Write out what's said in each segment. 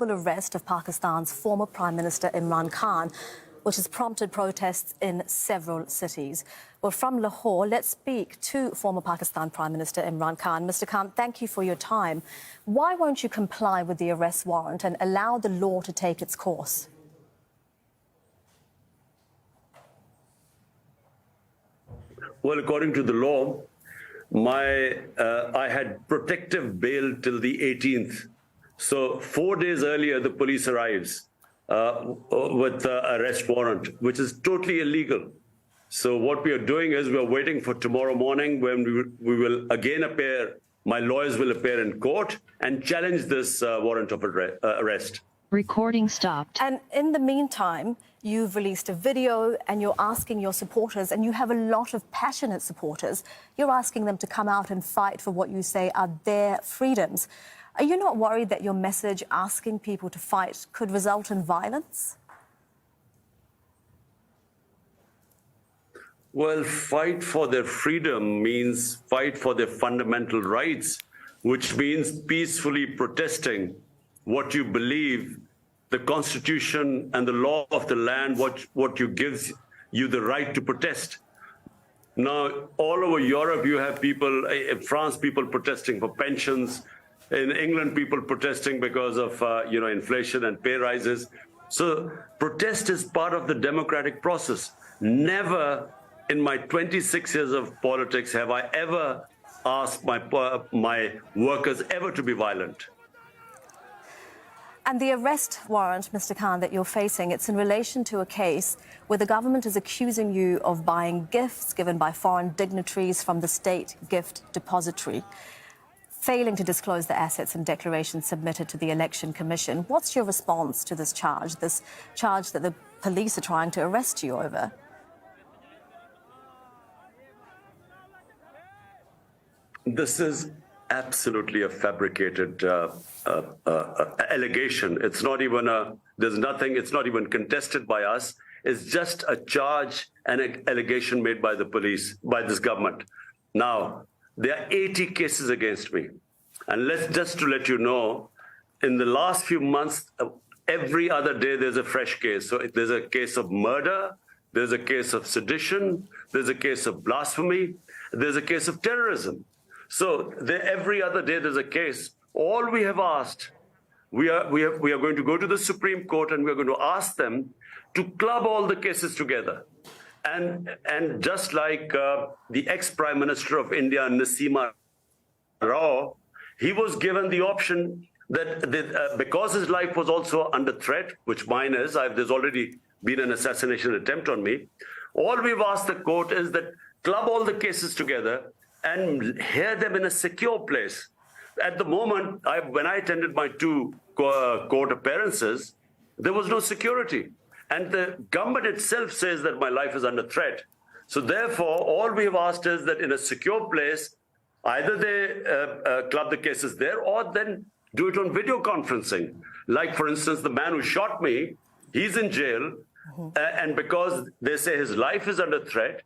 arrest of Pakistan's former Prime Minister Imran Khan, which has prompted protests in several cities. Well, from Lahore, let's speak to former Pakistan Prime Minister Imran Khan. Mr. Khan, thank you for your time. Why won't you comply with the arrest warrant and allow the law to take its course? Well, according to the law, I had protective bail till the 18th. So 4 days earlier, the police arrives with the arrest warrant, which is totally illegal. So what we are doing is we are waiting for tomorrow morning when we will again appear, my lawyers will appear in court and challenge this warrant of arrest. Recording stopped. And in the meantime, you've released a video and you're asking your supporters, and you have a lot of passionate supporters, you're asking them to come out and fight for what you say are their freedoms. Are you not worried that your message asking people to fight could result in violence? Well, fight for their freedom means fight for their fundamental rights, which means peacefully protesting what you believe, the Constitution and the law of the land, what gives you the right to protest. Now, all over Europe, you have people, in France, people protesting for pensions. In England, people protesting because of inflation and pay rises. So protest is part of the democratic process. Never in my 26 years of politics have I ever asked my workers ever to be violent. And the arrest warrant, Mr. Khan, that you're facing, it's in relation to a case where the government is accusing you of buying gifts given by foreign dignitaries from the state gift depository, failing to disclose the assets and declarations submitted to the Election Commission. What's your response to this charge that the police are trying to arrest you over? This is absolutely a fabricated allegation. It's not even it's not even contested by us. It's just a charge and an allegation made by the police, by this government. Now, there are 80 cases against me. And just to let you know, in the last few months, every other day there's a fresh case. So there's a case of murder, there's a case of sedition, there's a case of blasphemy, there's a case of terrorism. So every other day there's a case. All we have asked, we are going to go to the Supreme Court and we're going to ask them to club all the cases together. And just like the ex-Prime Minister of India, Narasimha Rao, he was given the option that because his life was also under threat, which mine is, there's already been an assassination attempt on me. All we've asked the court is that club all the cases together and hear them in a secure place. At the moment, when I attended my two court appearances, there was no security. And the government itself says that my life is under threat. So therefore, all we have asked is that in a secure place, either they club the cases there or then do it on video conferencing. Like, for instance, the man who shot me, he's in jail. And because they say his life is under threat,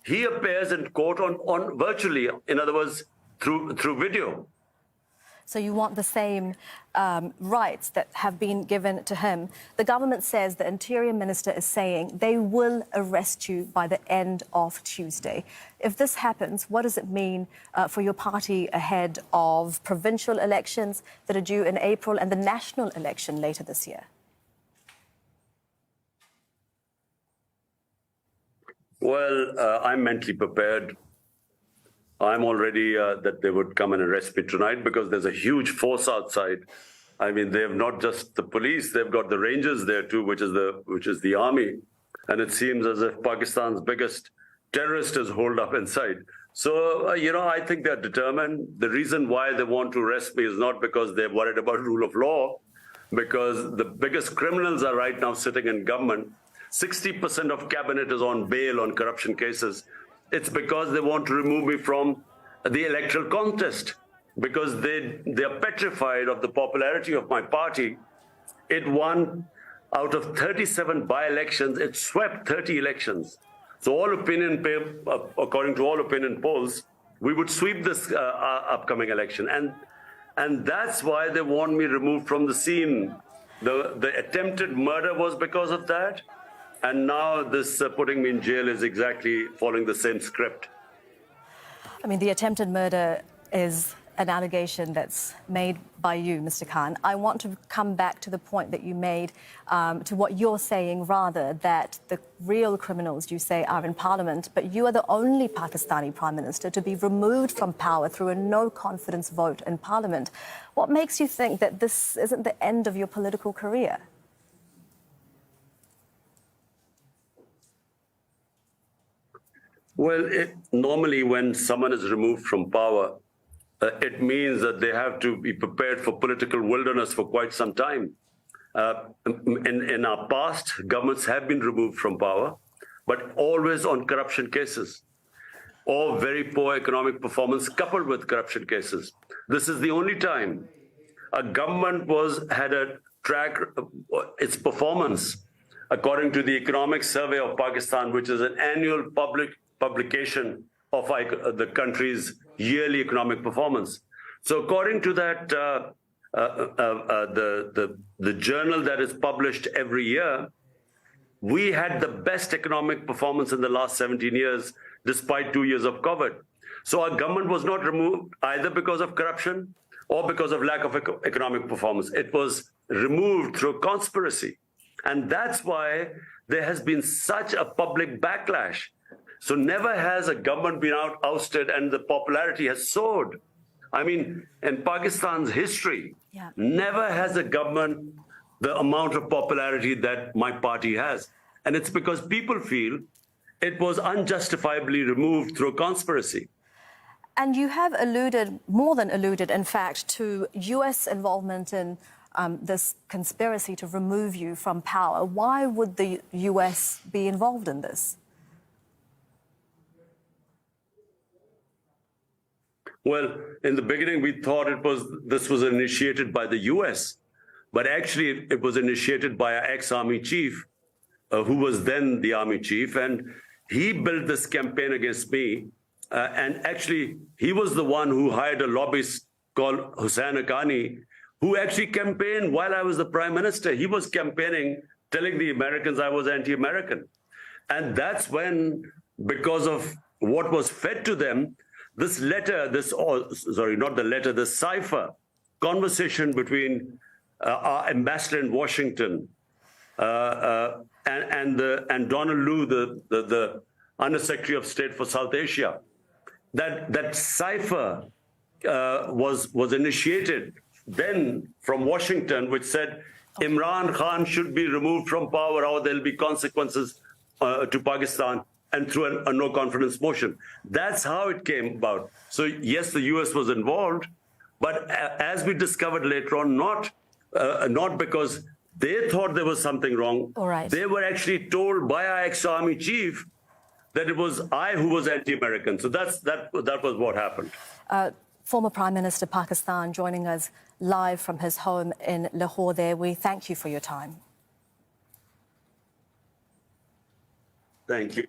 he appears in court on virtually, in other words, through video. So you want the same rights that have been given to him. The government says the Interior Minister is saying they will arrest you by the end of Tuesday. If this happens, what does it mean for your party ahead of provincial elections that are due in April and the national election later this year? Well, I'm mentally prepared. I'm already that they would come and arrest me tonight because there's a huge force outside. I mean, they have not just the police, they've got the Rangers there too, which is the army. And it seems as if Pakistan's biggest terrorist is holed up inside. So, I think they're determined. The reason why they want to arrest me is not because they're worried about rule of law, because the biggest criminals are right now sitting in government. 60% of cabinet is on bail on corruption cases. It's because they want to remove me from the electoral contest, because they are petrified of the popularity of my party. It won out of 37 by-elections, it swept 30 elections. So according to all opinion polls, we would sweep this upcoming election. And that's why they want me removed from the scene. The attempted murder was because of that. And now this putting me in jail is exactly following the same script. I mean, the attempted murder is an allegation that's made by you, Mr. Khan. I want to come back to the point that you made, to what you're saying, rather, that the real criminals, you say, are in Parliament, but you are the only Pakistani Prime Minister to be removed from power through a no-confidence vote in Parliament. What makes you think that this isn't the end of your political career? Well, normally when someone is removed from power, it means that they have to be prepared for political wilderness for quite some time. In our past, governments have been removed from power, but always on corruption cases or very poor economic performance coupled with corruption cases. This is the only time a government had a track its performance according to the Economic Survey of Pakistan, which is an annual publication of the country's yearly economic performance. So according to that, the journal that is published every year, we had the best economic performance in the last 17 years, despite 2 years of COVID. So our government was not removed either because of corruption or because of lack of economic performance. It was removed through conspiracy. And that's why there has been such a public backlash. So never has a government been ousted and the popularity has soared. I mean, in Pakistan's history, never has a government the amount of popularity that my party has. And it's because people feel it was unjustifiably removed through conspiracy. And you have alluded, more than alluded, in fact, to US involvement in this conspiracy to remove you from power. Why would the US be involved in this? Well, in the beginning, we thought this was initiated by the US, but actually it was initiated by our ex-army chief, who was then the army chief, and he built this campaign against me. And actually, he was the one who hired a lobbyist called Hussain Haqqani, who actually campaigned while I was the prime minister. He was campaigning, telling the Americans I was anti-American. And that's when, because of what was fed to them, this letter, the cipher conversation between our ambassador in Washington and Donald Lu, the Undersecretary of State for South Asia, that cipher was initiated then from Washington, which said Imran Khan should be removed from power or there'll be consequences to Pakistan, and through a no-confidence motion. That's how it came about. So yes, the US was involved, but as we discovered later on, not because they thought there was something wrong. All right. They were actually told by our ex-army chief that it was I who was anti-American. So that was what happened. Former Prime Minister Pakistan joining us live from his home in Lahore there. We thank you for your time. Thank you.